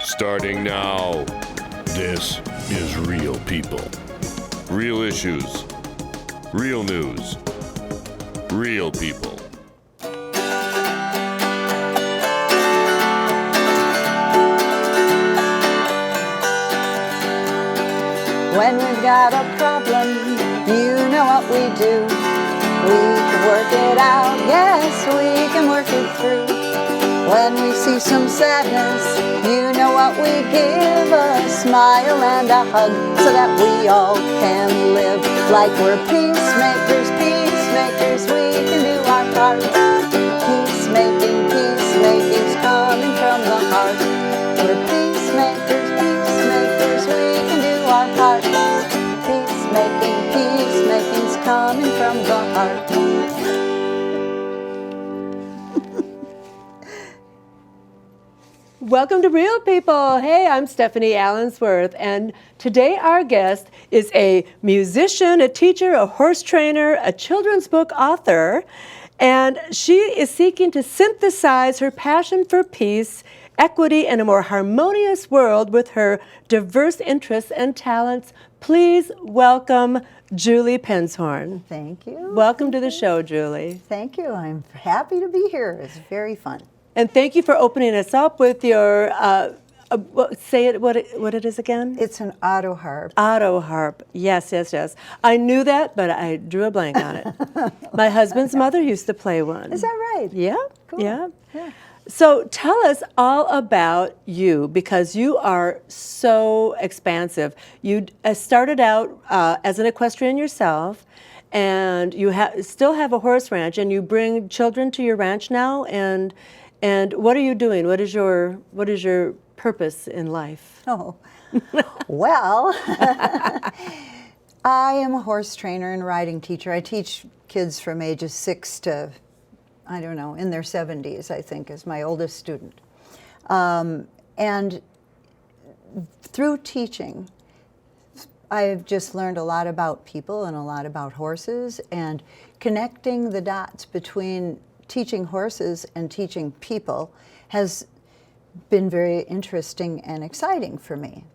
Starting now, this is Real People. Real issues. Real news. Real people. When we've got a problem, you know what we do. We can work it out, yes, we can work it through. When we see some sadness, you know what we give, a smile and a hug, so that we all can live like we're peacemakers, peacemakers, we can do our part. Peacemaking's coming from the heart. We're peacemakers, peacemakers, we can do our part. Peacemaking's coming from the heart. Welcome to Real People. Hey, I'm Stephanie Allensworth, and today our guest is a musician, a teacher, a horse trainer, a children's book author, and she is seeking to synthesize her passion for peace, equity, and a more harmonious world with her diverse interests and talents. Please welcome Julie Penshorn. Thank you. Welcome to the show, Julie. Thank you. I'm happy to be here. It's very fun. And thank you for opening us up with your, say it, what it is again? It's an auto harp. Auto harp. Yes, yes, yes. I knew that, but I drew a blank on it. My husband's mother used to play one. Is that right? Yeah, Cool. yeah. So tell us all about you, because you are so expansive. You started out as an equestrian yourself, and you still have a horse ranch, and you bring children to your ranch now. And what are you doing? What is your purpose in life? Oh, well, I am a horse trainer and riding teacher. I teach kids from ages 6 to, I don't know, in their 70s, I think, is my oldest student. And through teaching, I've just learned a lot about people and a lot about horses, and connecting the dots between teaching horses and teaching people has been very interesting and exciting for me.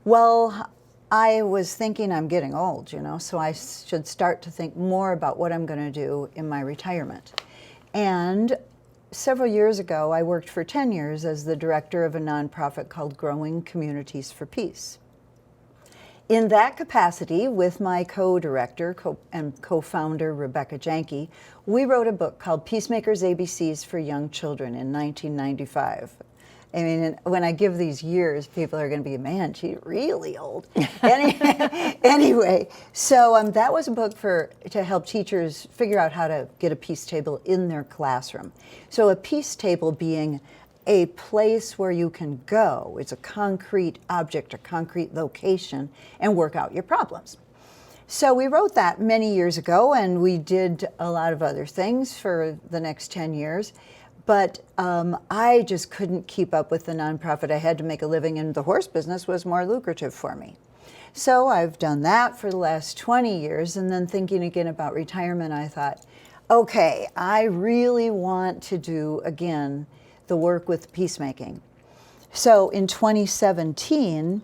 Well, I was thinking I'm getting old, so I should start to think more about what I'm going to do in my retirement. And several years ago, I worked for 10 years as the director of a nonprofit called Growing Communities for Peace. In that capacity, with my co-director and co-founder Rebecca Janke, we wrote a book called Peacemakers ABCs for Young Children in 1995. I mean, when I give these years, people are going to be, man, she's really old. Anyway, so that was a book to help teachers figure out how to get a peace table in their classroom. So a peace table being a place where you can go. It's a concrete object, a concrete location, and work out your problems. So we wrote that many years ago, and we did a lot of other things for the next 10 years. But I just couldn't keep up with the nonprofit. I had to make a living, and the horse business was more lucrative for me. So I've done that for the last 20 years, and then thinking again about retirement, I thought, okay, I really want to do, again, the work with peacemaking. So in 2017,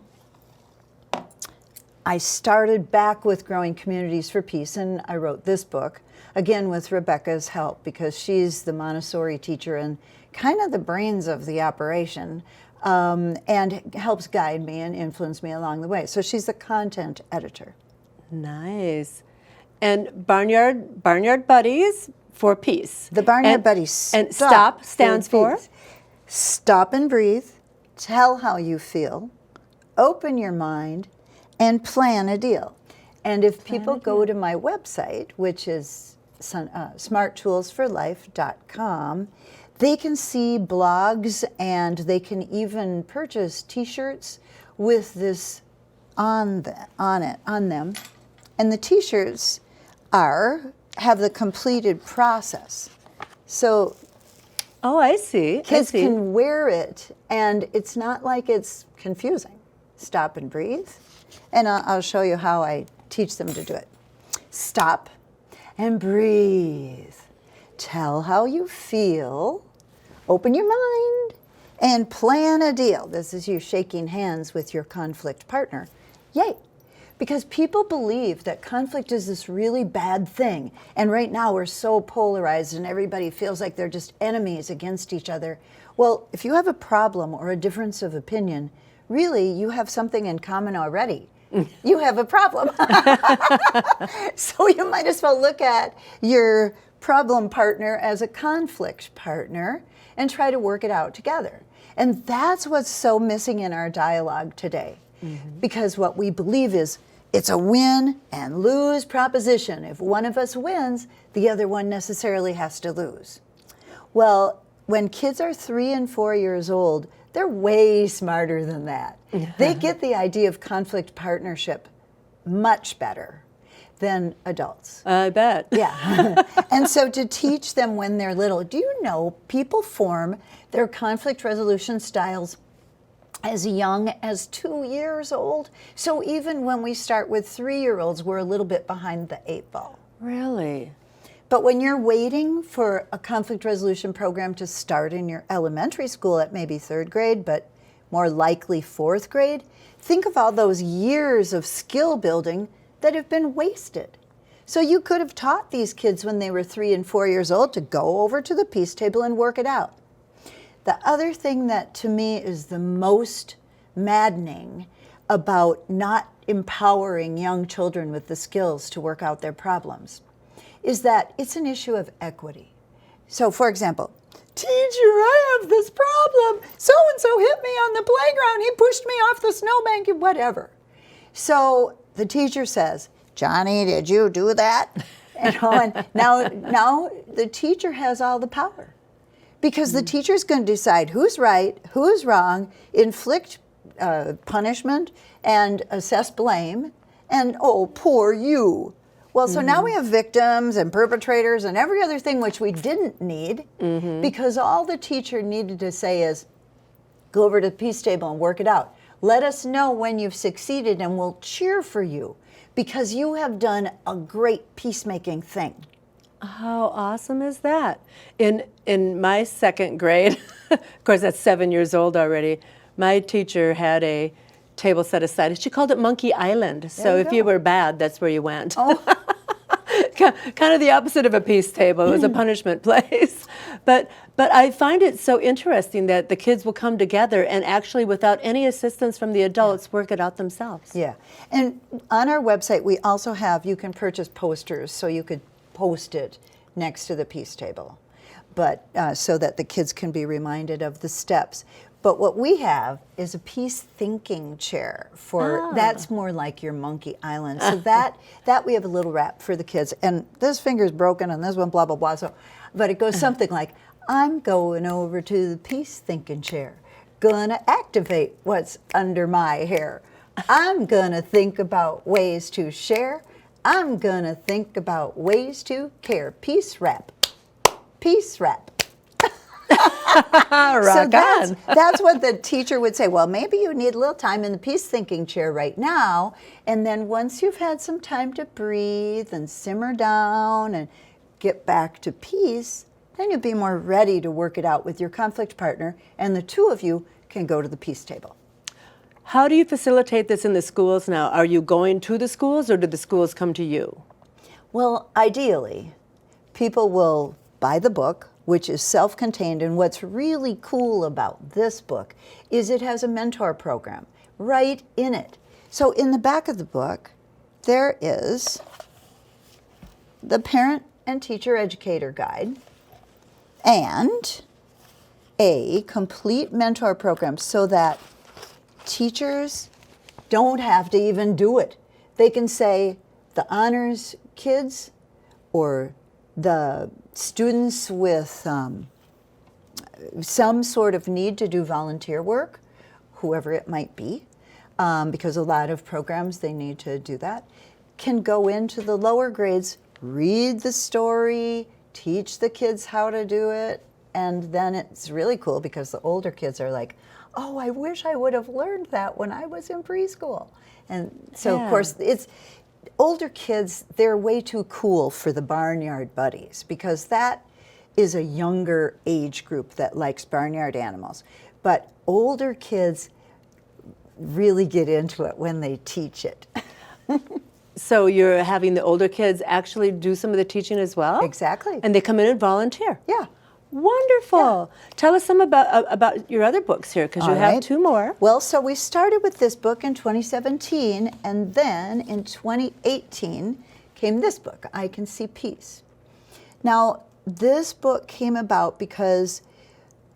I started back with Growing Communities for Peace, and I wrote this book, again with Rebecca's help, because she's the Montessori teacher and kind of the brains of the operation, and helps guide me and influence me along the way. So she's the content editor. Nice. And Barnyard Buddies for Peace. The Barnyard Buddies. And STOP stands for? Stop and breathe, tell how you feel, open your mind, and plan a deal. And if people go to my website, which is smarttoolsforlife.com, they can see blogs, and they can even purchase T-shirts with this on them. And the T-shirts have the completed process. So oh, I see. kids can wear it, and it's not like it's confusing. Stop and breathe. And I'll show you how I teach them to do it. Stop and breathe. Tell how you feel. Open your mind and plan a deal. This is you shaking hands with your conflict partner. Yay. Because people believe that conflict is this really bad thing. And right now we're so polarized and everybody feels like they're just enemies against each other. Well, if you have a problem or a difference of opinion, really you have something in common already. You have a problem. So you might as well look at your problem partner as a conflict partner and try to work it out together. And that's what's so missing in our dialogue today. Because what we believe is it's a win and lose proposition. If one of us wins, the other one necessarily has to lose. Well, when kids are 3 and 4 years old, they're way smarter than that. They get the idea of conflict partnership much better than adults. I bet. Yeah. And so to teach them when they're little, do you know people form their conflict resolution styles as young as 2 years old? So even when we start with 3-year-olds, we're a little bit behind the 8 ball. Really? But when you're waiting for a conflict resolution program to start in your elementary school at maybe 3rd grade, but more likely 4th grade, think of all those years of skill building that have been wasted. So you could have taught these kids when they were 3 and 4 years old to go over to the peace table and work it out. The other thing that to me is the most maddening about not empowering young children with the skills to work out their problems is that it's an issue of equity. So for example, teacher, I have this problem. So-and-so hit me on the playground. He pushed me off the snowbank and whatever. So the teacher says, Johnny, did you do that? And now the teacher has all the power. Because the teacher's going to decide who's right, who's wrong, inflict punishment, and assess blame, and, oh, poor you. Well, so now we have victims and perpetrators and every other thing which we didn't need, because all the teacher needed to say is, go over to the peace table and work it out. Let us know when you've succeeded and we'll cheer for you, because you have done a great peacemaking thing. How awesome is that? In my 2nd grade, of course that's 7 years old already, my teacher had a table set aside. She called it Monkey Island. So if you were bad, that's where you went. Oh. Kind of the opposite of a peace table. It was a punishment place. But I find it so interesting that the kids will come together and actually, without any assistance from the adults, work it out themselves. Yeah. And on our website, we also have, you can purchase posters so you could post it next to the peace table, but so that the kids can be reminded of the steps. But what we have is a peace thinking chair for, that's more like your Monkey Island. So that we have a little wrap for the kids. And this finger's broken and this one blah, blah, blah. So, but it goes something like, I'm going over to the peace thinking chair, gonna activate what's under my hair. I'm gonna think about ways to share. I'm gonna think about ways to care. Peace wrap. Peace wrap. So that's what the teacher would say. Well, maybe you need a little time in the peace thinking chair right now, and then once you've had some time to breathe and simmer down and get back to peace, then you'll be more ready to work it out with your conflict partner, and the two of you can go to the peace table. How do you facilitate this in the schools now? Are you going to the schools, or do the schools come to you? Well, ideally, people will buy the book, which is self-contained, and what's really cool about this book is it has a mentor program right in it. So in the back of the book, there is the Parent and Teacher Educator Guide and a complete mentor program so that teachers don't have to even do it. They can say the honors kids or the students with some sort of need to do volunteer work, whoever it might be, because a lot of programs they need to do that, can go into the lower grades, read the story, teach the kids how to do it, and then it's really cool because the older kids are like, oh, I wish I would have learned that when I was in preschool. And so, of course, it's older kids, they're way too cool for the Barnyard Buddies because that is a younger age group that likes barnyard animals. but older kids really get into it when they teach it. So you're having the older kids actually do some of the teaching as well? Exactly. And they come in and volunteer? Yeah. Wonderful. Tell us some about your other books here, because you All have right. 2 more. Well, so we started with this book in 2017, and then in 2018 came this book, I Can See Peace. Now, this book came about because,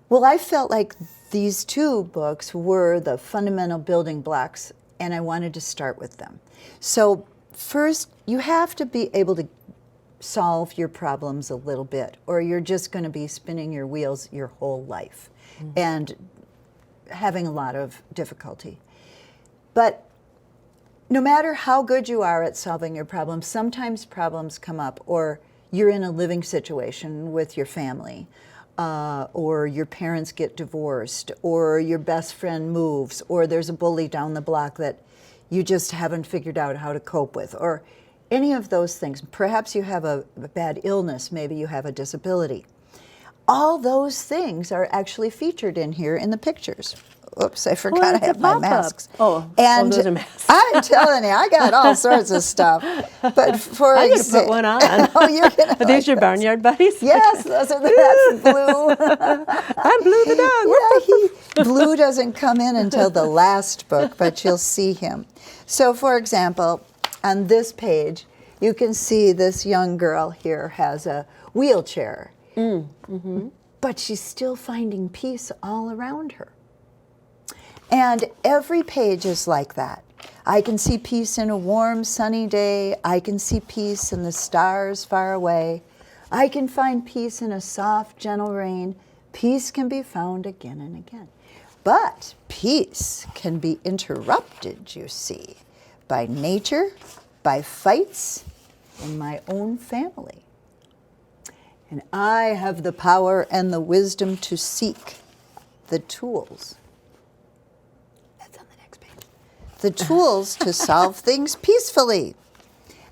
well, I felt like these 2 books were the fundamental building blocks, and I wanted to start with them. So first, you have to be able to solve your problems a little bit, or you're just going to be spinning your wheels your whole life and having a lot of difficulty. But no matter how good you are at solving your problems, sometimes problems come up, or you're in a living situation with your family, or your parents get divorced, or your best friend moves, or there's a bully down the block that you just haven't figured out how to cope with, or any of those things. Perhaps you have a bad illness, maybe you have a disability. All those things are actually featured in here in the pictures. Oops, I forgot I have my masks. And those are masks. I'm telling you, I got all sorts of stuff. But for I'm going to put one on. Oh, you're gonna Are these your Barnyard Buddies? Yes, that's Blue. I'm Blue the dog. Yeah, Blue doesn't come in until the last book, but you'll see him. So, for example, on this page, you can see this young girl here has a wheelchair, but she's still finding peace all around her. And every page is like that. I can see peace in a warm, sunny day. I can see peace in the stars far away. I can find peace in a soft, gentle rain. Peace can be found again and again. But peace can be interrupted, you see, by nature, by fights in my own family. And I have the power and the wisdom to seek the tools. That's on the next page. The tools to solve things peacefully.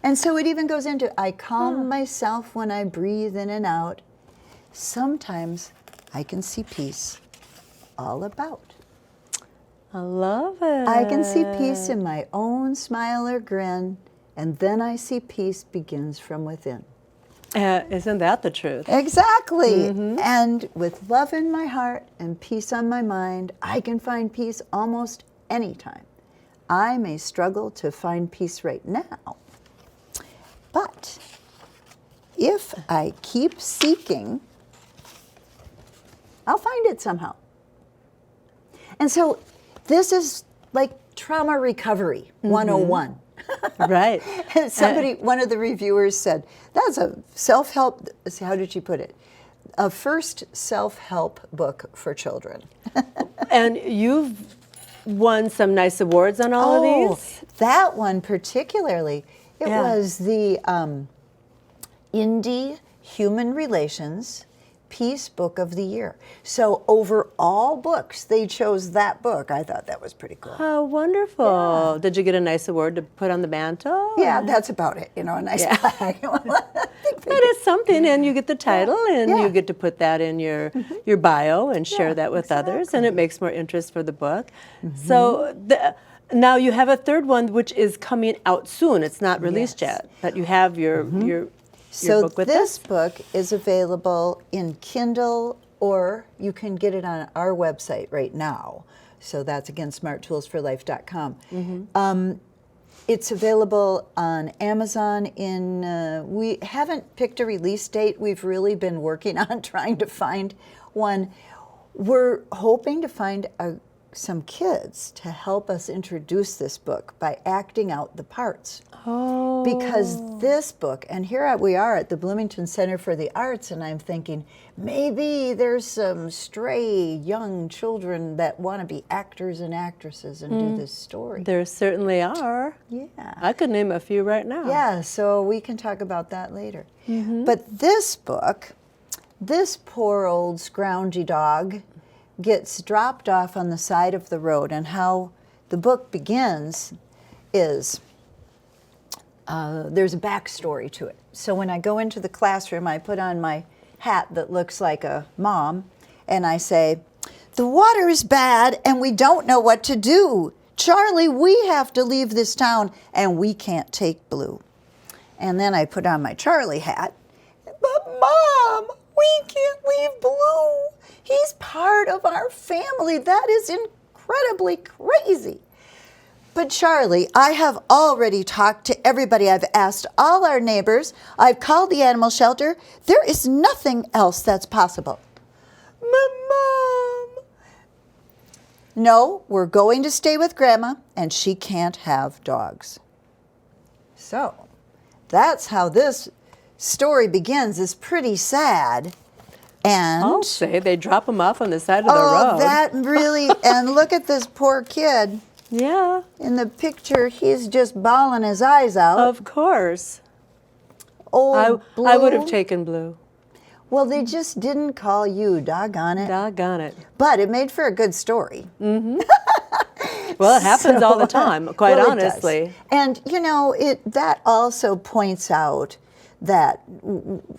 And so it even goes into, I calm myself when I breathe in and out. Sometimes I can see peace all about. I love it. I can see peace in my own smile or grin, and then I see peace begins from within. Isn't that the truth? Exactly. And with love in my heart and peace on my mind, I can find peace almost any time. I may struggle to find peace right now, but if I keep seeking, I'll find it somehow. And so this is like trauma recovery 101. Right. And somebody, one of the reviewers said, that's a self-help, how did she put it? A first self-help book for children. And you've won some nice awards on all of these? That one particularly. It Yeah. was the Indie Human Relations Peace Book of the Year. So over all books, they chose that book. I thought that was pretty cool. How wonderful. Did you get a nice award to put on the mantle? Yeah, that's about it. You know, a nice flag. It is something, and you get the title, and Yeah. you get to put that in your bio and share that with others, and it makes more interest for the book. So now you have a third one, which is coming out soon. It's not released yet, but you have your So book with this us? book is available in Kindle, or you can get it on our website right now. So that's again smarttools4life.com. It's available on Amazon. We haven't picked a release date. We've really been working on trying to find one. We're hoping to find some kids to help us introduce this book by acting out the parts. Oh. Because this book, and here we are at the Bloomington Center for the Arts, and I'm thinking, maybe there's some stray young children that want to be actors and actresses and do this story. There certainly are. Yeah. I could name a few right now. Yeah, so we can talk about that later. But this book, this poor old scroungy dog gets dropped off on the side of the road, and how the book begins is there's a backstory to it. So when I go into the classroom, I put on my hat that looks like a mom, and I say, The water is bad and we don't know what to do. Charlie, we have to leave this town and we can't take Blue. And then I put on my Charlie hat. But Mom, we can't leave Blue. He's part of our family. That is incredibly crazy. But Charlie, I have already talked to everybody. I've asked all our neighbors. I've called the animal shelter. There is nothing else that's possible. Mom. No, we're going to stay with Grandma, and she can't have dogs. So, that's how this story begins. It's pretty sad. And I'll say they drop them off on the side of the road. oh, that really, and look at this poor kid. Yeah, In the picture, he's just bawling his eyes out. of course. Old Blue. I would have taken Blue. Well, they just didn't call you, doggone it. Doggone it. But it made for a good story. Well, it happens all the time, quite Well, it does. honestly. And, you know, that also points out that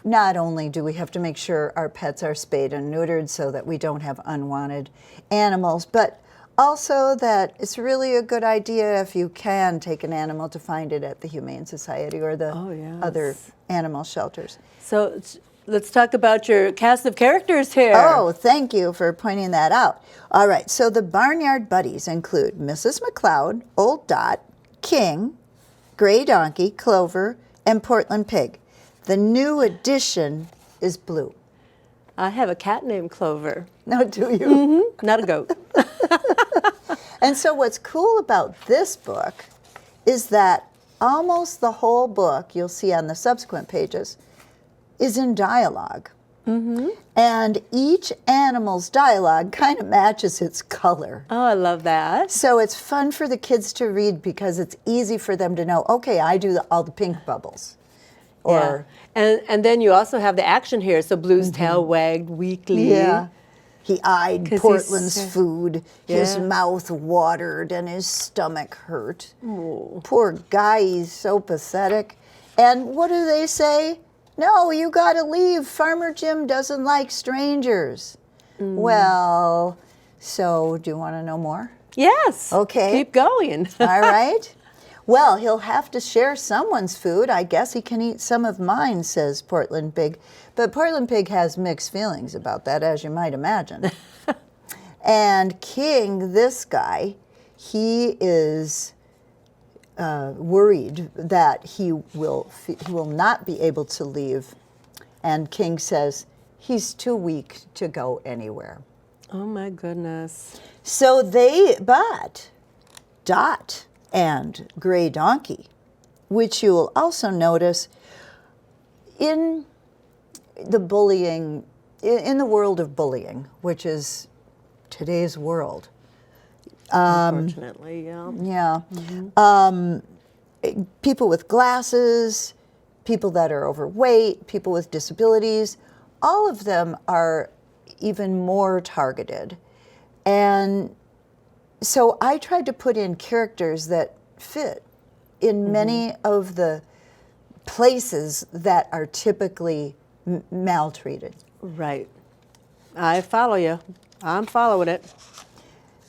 not only do we have to make sure our pets are spayed and neutered so that we don't have unwanted animals, but also that it's really a good idea if you can take an animal to find it at the Humane Society or the other animal shelters. So let's talk about your cast of characters here. Oh, thank you for pointing that out. All right, so the Barnyard Buddies include Mrs. Mcleod, Old Dot, King, Gray Donkey, Clover, and Portland Pig. The new addition is Blue. I have a cat named Clover. Now, do you? Not a goat. And so what's cool about this book is that almost the whole book, you'll see on the subsequent pages, is in dialogue. And each animal's dialogue kind of matches its color. Oh, I love that. So it's fun for the kids to read because it's easy for them to know, okay, I do all the pink bubbles. Or and then you also have the action here. So Blue's tail wagged weakly. yeah, he eyed 'Cause Portland's he's- food. His Yeah. mouth watered and his stomach hurt. Poor guy, he's so pathetic. And what do they say? No, you got to leave. Farmer Jim doesn't like strangers. Well, so do you want to know more? Yes. Okay. Keep going. All right. Well, he'll have to share someone's food. I guess he can eat some of mine, says Portland Pig. But Portland Pig has mixed feelings about that, as you might imagine. And King, this guy, he is worried that he will not be able to leave. And King says he's too weak to go anywhere. Oh my goodness. So but Dot and Gray Donkey, which you will also notice in the bullying, in the world of bullying, which is today's world. Unfortunately, yeah. Yeah. People with glasses, people that are overweight, people with disabilities, all of them are even more targeted. And so I tried to put in characters that fit in many of the places that are typically maltreated. Right. I follow you. I'm following it.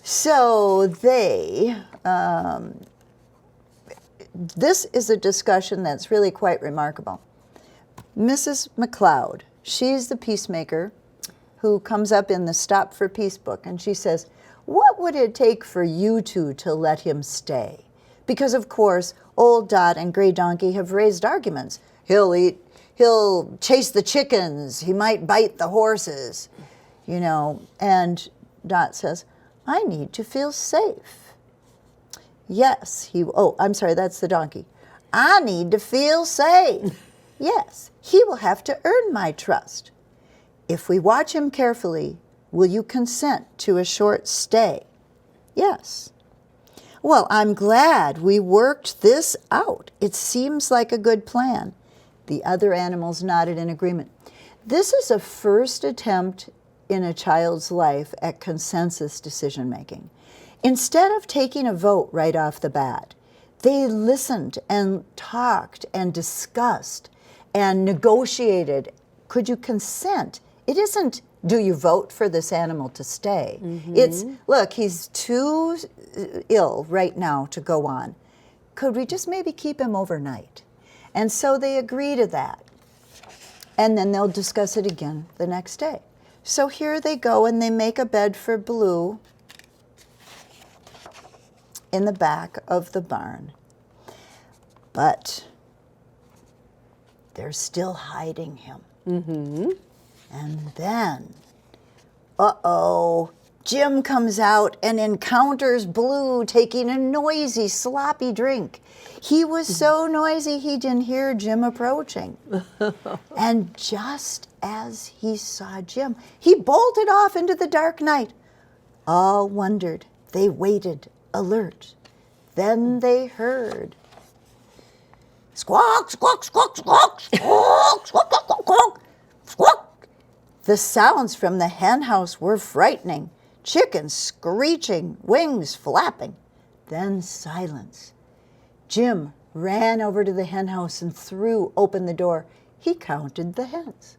So this is a discussion that's really quite remarkable. Mrs. Mcleod, she's the peacemaker who comes up in the Stop for Peace book, and she says, what would it take for you two to let him stay? Because, of course, Old Dot and Gray Donkey have raised arguments. He'll chase the chickens, he might bite the horses, you know. And Dot says, I need to feel safe. Yes, I'm sorry, that's the donkey. I need to feel safe. Yes, he will have to earn my trust. If we watch him carefully, will you consent to a short stay? Yes. Well, I'm glad we worked this out. It seems like a good plan. The other animals nodded in agreement. This is a first attempt in a child's life at consensus decision making. Instead of taking a vote right off the bat, they listened and talked and discussed and negotiated. Could you consent? It isn't Do you vote for this animal to stay? It's, look, he's too ill right now to go on. Could we just maybe keep him overnight? And so they agree to that. And then they'll discuss it again the next day. So here they go, and they make a bed for Blue in the back of the barn. But they're still hiding him. And then, Jim comes out and encounters Blue taking a noisy, sloppy drink. He was so noisy he didn't hear Jim approaching. And just as he saw Jim, he bolted off into the dark night. All wondered. They waited, alert. Then they heard squawk, squawk, squawk, squawk, squawk, squawk, squawk, squawk, squawk. The sounds from the hen house were frightening. Chickens screeching, wings flapping. Then silence. Jim ran over to the hen house and threw open the door. He counted the hens.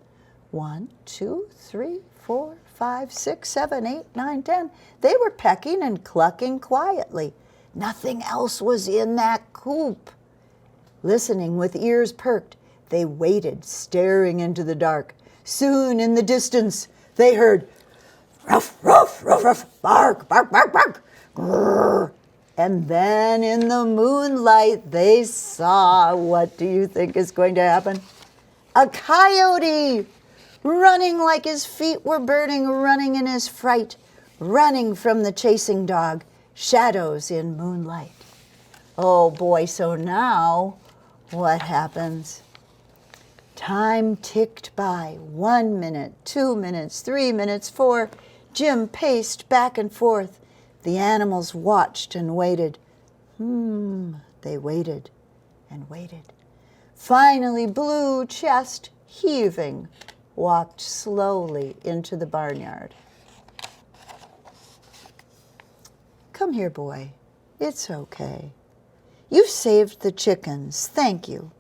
1, 2, 3, 4, 5, 6, 7, 8, 9, 10. They were pecking and clucking quietly. Nothing else was in that coop. Listening with ears perked, they waited, staring into the dark. Soon in the distance, they heard ruff, ruff, ruff, ruff, bark, bark, bark, bark, grrr. And then in the moonlight, they saw, what do you think is going to happen? A coyote, running like his feet were burning, running in his fright, running from the chasing dog, shadows in moonlight. Oh boy, so now what happens? Time ticked by. 1 minute, 2 minutes, 3 minutes, 4. Jim paced back and forth. The animals watched and waited. They waited and waited. Finally, Blue, chest heaving, walked slowly into the barnyard. Come here, boy. It's okay. You saved the chickens, thank you.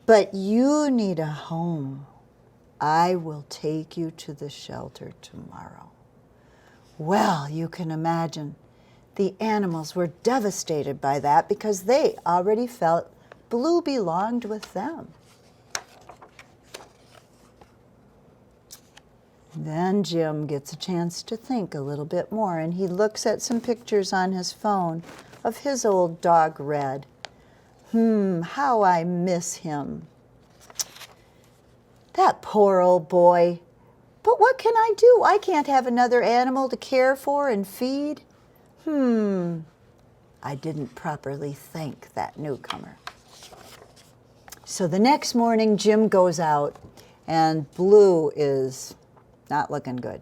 But you need a home. I will take you to the shelter tomorrow. Well, you can imagine, the animals were devastated by that because they already felt Blue belonged with them. Then Jim gets a chance to think a little bit more, and he looks at some pictures on his phone of his old dog, Red. How I miss him. That poor old boy. But what can I do? I can't have another animal to care for and feed. I didn't properly thank that newcomer. So the next morning, Jim goes out, and Blue is not looking good.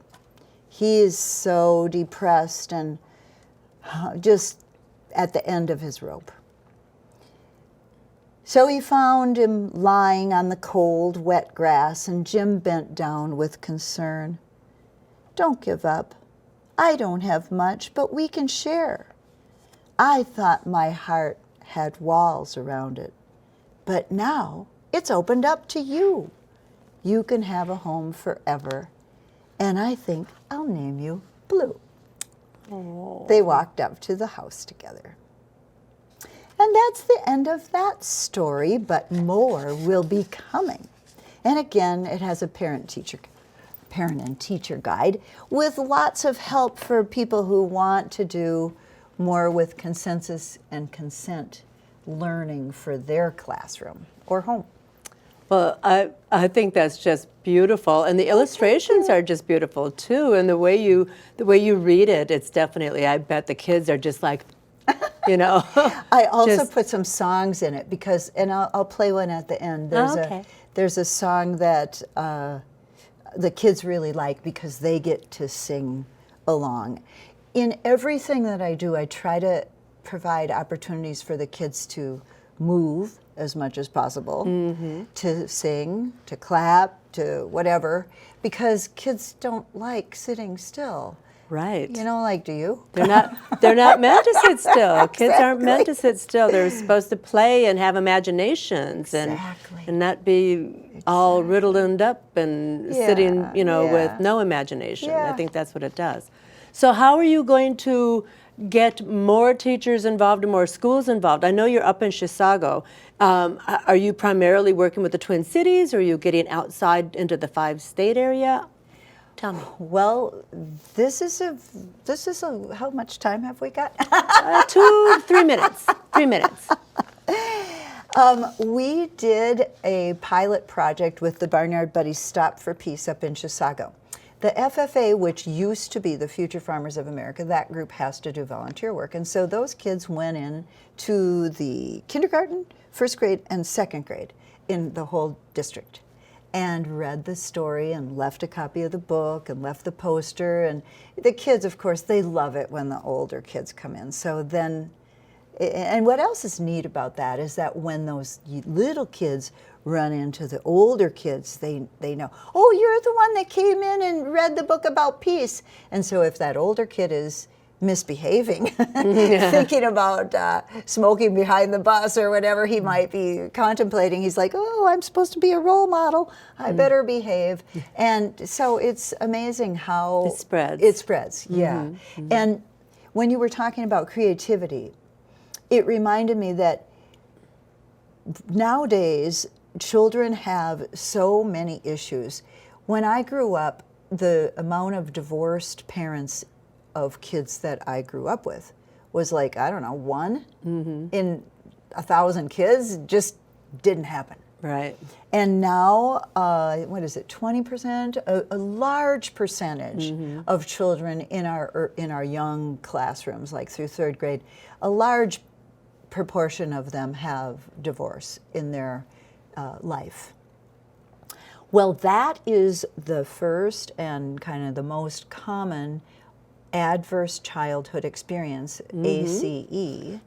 He is so depressed and just at the end of his rope. So he found him lying on the cold, wet grass, and Jim bent down with concern. Don't give up. I don't have much, but we can share. I thought my heart had walls around it, but now it's opened up to you. You can have a home forever, and I think I'll name you Blue. Oh. They walked up to the house together. And that's the end of that story, but more will be coming. And again, it has a parent and teacher guide with lots of help for people who want to do more with consensus and consent learning for their classroom or home. Well, I think that's just beautiful, and the illustrations are just beautiful too. And the way you read it, it's definitely. I bet the kids are just like, you know. I also put some songs in it because, and I'll play one at the end. There's a song that the kids really like because they get to sing along. In everything that I do, I try to provide opportunities for the kids to move as much as possible, to sing, to clap, to whatever, because kids don't like sitting still. Right. You know, like, do you? They're not meant to sit still. Kids aren't meant to sit still. They're supposed to play and have imaginations and not be all riddled up and sitting, Yeah, with no imagination. I Yeah. think that's what it does. So how are you going to get more teachers involved and more schools involved? I know you're up in Chisago. Are you primarily working with the Twin Cities, or are you getting outside into the 5-state area? Tell me. Well, this is a, how much time have we got? 3 minutes. 3 minutes. We did a pilot project with the Barnyard Buddies Stop for Peace up in Chisago. The FFA, which used to be the Future Farmers of America, that group has to do volunteer work. And so those kids went in to the kindergarten, first grade, and second grade in the whole district and read the story and left a copy of the book and left the poster. And the kids, of course, they love it when the older kids come in. So then, and what else is neat about that is that when those little kids run into the older kids, they know, oh, you're the one that came in and read the book about peace. And so if that older kid is misbehaving, thinking about smoking behind the bus or whatever he might be contemplating, he's like, oh, I'm supposed to be a role model, I better behave. And so it's amazing how it spreads. It spreads, yeah. And when you were talking about creativity, it reminded me that nowadays children have so many issues. When I grew up, the amount of divorced parents of kids that I grew up with was like, I don't know, 1 in 1,000 kids. Just didn't happen. Right. And now, what is it, 20%? A large percentage of children in our young classrooms, like through 3rd grade, a large proportion of them have divorce in their life. Well, that is the first and kind of the most common adverse childhood experience, ACE,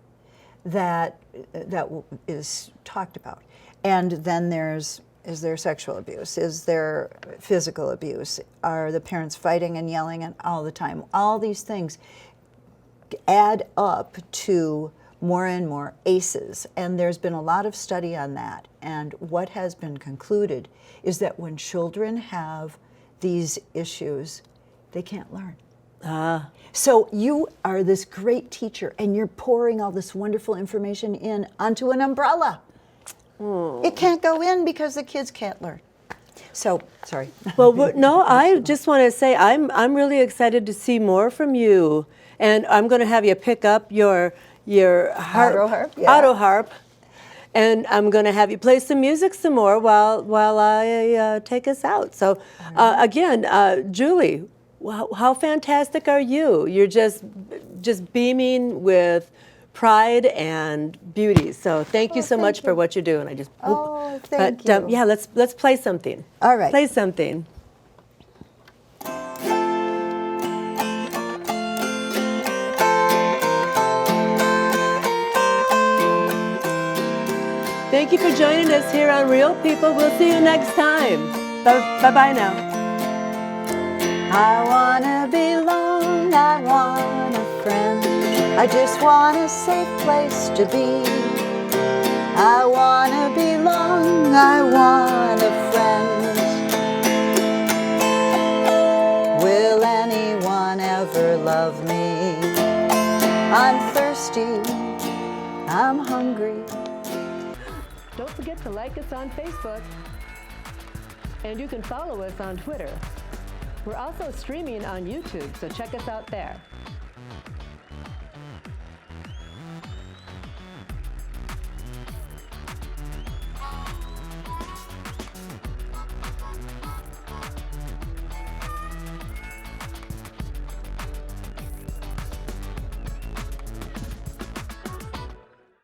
that is talked about. And then is there sexual abuse? Is there physical abuse? Are the parents fighting and yelling and all the time? All these things add up to more and more ACEs, and there's been a lot of study on that. And what has been concluded is that when children have these issues, they can't learn. So you are this great teacher, and you're pouring all this wonderful information in onto an umbrella. It can't go in because the kids can't learn. So, sorry. Well, no, I just want to say I'm really excited to see more from you, and I'm going to have you pick up your harp, auto harp, and I'm going to have you play some music some more while I take us out. So, again, Julie, how fantastic are you? You're just beaming with pride and beauty. So thank you so much for what you're doing. Thank you. Yeah, let's play something. All right. Play something. Thank you for joining us here on Real People. We'll see you next time. Bye-bye now. I wanna belong, I want a friend. I just want a safe place to be. I wanna belong, I want a friend. Will anyone ever love me? I'm thirsty, I'm hungry. Don't forget to like us on Facebook, and you can follow us on Twitter. We're also streaming on YouTube, so check us out there.